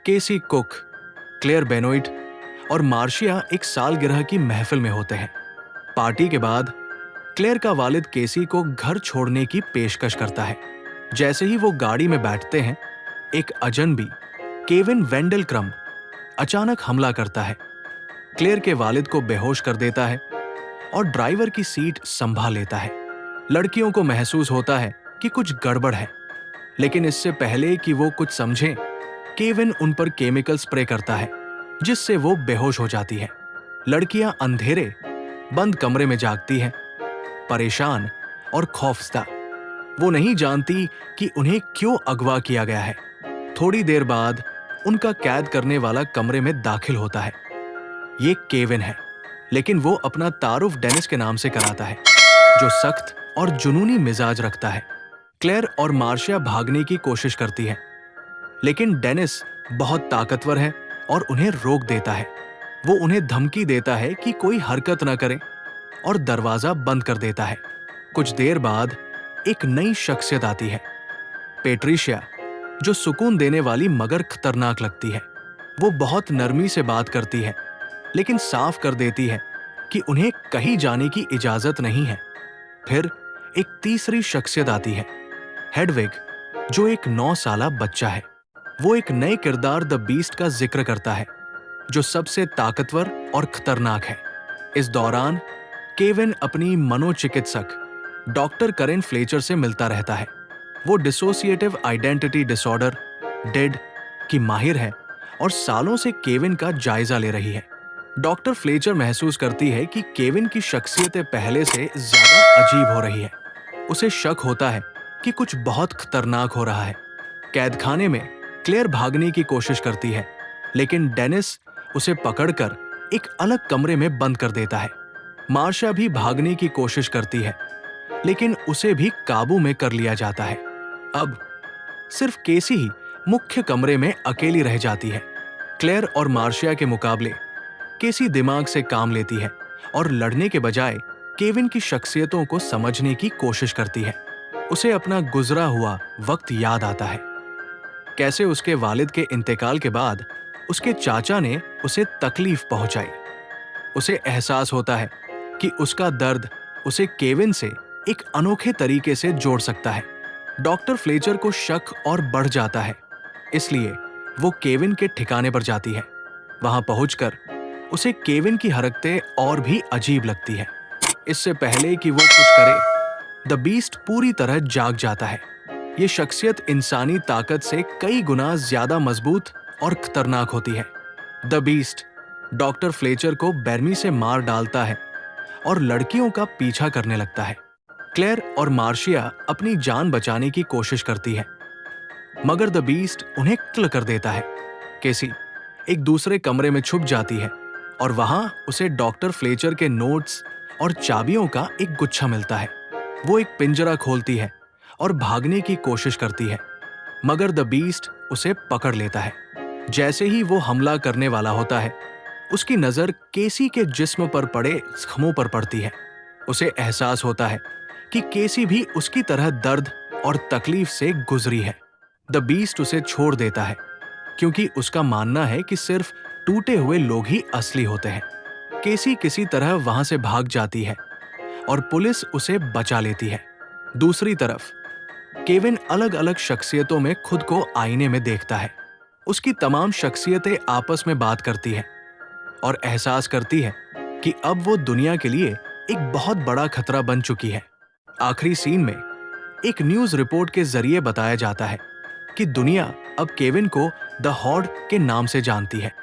केसी cook, clear Benoit और Marcia एक सालगिरह की महफिल में होते हैं। पार्टी के बाद क्लेयर का वालिद केसी को घर छोड़ने की पेशकश करता है। जैसे ही वो गाड़ी में बैठते हैं, एक अजनबी केविन वेंडलक्रम अचानक हमला करता है, क्लेयर के वालिद को बेहोश कर देता है और ड्राइवर की सीट संभाल लेता है। लड़कियों को महसूस होता है कि कुछ गड़बड़ है, लेकिन इससे पहले कि वो कुछ समझें, केविन उन पर केमिकल स्प्रे करता है, जिससे वो बेहोश हो जाती है। लड़कियां अंधेरे बंद कमरे में जागती हैं, परेशान और खौफजदा। वो नहीं जानती कि उन्हें क्यों अगवा किया गया है। थोड़ी देर बाद उनका कैद करने वाला कमरे में दाखिल होता है। ये केविन है, लेकिन वो अपना तारुफ डेनिस के नाम से कराता है, जो सख्त और जुनूनी मिजाज रखता है। क्लेयर और मार्शिया भागने की कोशिश करती है, लेकिन डेनिस बहुत ताकतवर है और उन्हें रोक देता है। वो उन्हें धमकी देता है कि कोई हरकत न करे और दरवाजा बंद कर देता है। कुछ देर बाद एक नई शख्सियत आती है, पेट्रिशिया, जो सुकून देने वाली मगर खतरनाक लगती है। वो बहुत नरमी से बात करती है, लेकिन साफ कर देती है कि उन्हें कहीं जाने की इजाजत नहीं है। फिर एक तीसरी शख्सियत आती है, हेडविग, जो एक 9 साला बच्चा है। वो एक नए किरदार द बीस्ट का जिक्र करता है, जो सबसे ताकतवर और खतरनाक है। इस दौरान केविन अपनी मनोचिकित्सक डॉक्टर करेन फ्लेचर से मिलता रहता है। वो डिसोसिएटिव आइडेंटिटी डिसऑर्डर डिड की माहिर है और सालों से केविन का जायजा ले रही है। डॉक्टर फ्लेचर महसूस करती है कि केविन की शख्सियतें पहले से ज्यादा अजीब हो रही है। उसे शक होता है कि कुछ बहुत खतरनाक हो रहा है। कैदखाने में क्लेयर भागने की कोशिश करती है, लेकिन डेनिस उसे पकड़कर एक अलग कमरे में बंद कर देता है। मार्शा भी भागने की कोशिश करती है, लेकिन उसे भी काबू में कर लिया जाता है। अब सिर्फ केसी ही मुख्य कमरे में अकेली रह जाती है। क्लेयर और मार्शिया के मुकाबले केसी दिमाग से काम लेती है और लड़ने के बजाय केविन की शख्सियतों को समझने की कोशिश करती है। उसे अपना गुजरा हुआ वक्त याद आता है, कैसे उसके वालिद के इंतकाल के बाद उसके चाचा ने उसे तकलीफ पहुंचाई। उसे एहसास होता है कि उसका दर्द उसे केविन से एक अनोखे तरीके से जोड़ सकता है। डॉक्टर फ्लेचर को शक और बढ़ जाता है, इसलिए वो केविन के ठिकाने पर जाती है। वहां पहुंचकर उसे केविन की हरकतें और भी अजीब लगती है। इससे पहले कि वो कुछ करे, द बीस्ट पूरी तरह जाग जाता है। ये शख्सियत इंसानी ताकत से कई गुना ज्यादा मजबूत और खतरनाक होती है। द बीस्ट डॉक्टर फ्लेचर को बेरमी से मार डालता है और लड़कियों का पीछा करने लगता है। क्लेयर और मार्शिया अपनी जान बचाने की कोशिश करती है, मगर द बीस्ट उन्हें किल कर देता है। केसी एक दूसरे कमरे में छुप जाती है और वहां उसे डॉक्टर फ्लेचर के नोट्स और चाबियों का एक गुच्छा मिलता है। वो एक पिंजरा खोलती है और भागने की कोशिश करती है, मगर द बीस्ट उसे पकड़ लेता है। जैसे ही वो हमला करने वाला होता है, उसकी नजर केसी के जिस्म पर पड़े जख्मों पर पड़ती है। उसे एहसास होता है कि केसी भी उसकी तरह दर्द और तकलीफ से गुजरी है। द बीस्ट उसे छोड़ देता है, क्योंकि उसका मानना है कि सिर्फ टूटे हुए लोग ही असली होते हैं। केसी किसी तरह वहां से भाग जाती है और पुलिस उसे बचा लेती है। दूसरी तरफ केविन अलग अलग शख्सियतों में खुद को आईने में देखता है। उसकी तमाम शख्सियतें आपस में बात करती हैं और एहसास करती है कि अब वो दुनिया के लिए एक बहुत बड़ा खतरा बन चुकी है। आखिरी सीन में एक न्यूज रिपोर्ट के जरिए बताया जाता है कि दुनिया अब केविन को द हॉर्ड के नाम से जानती है।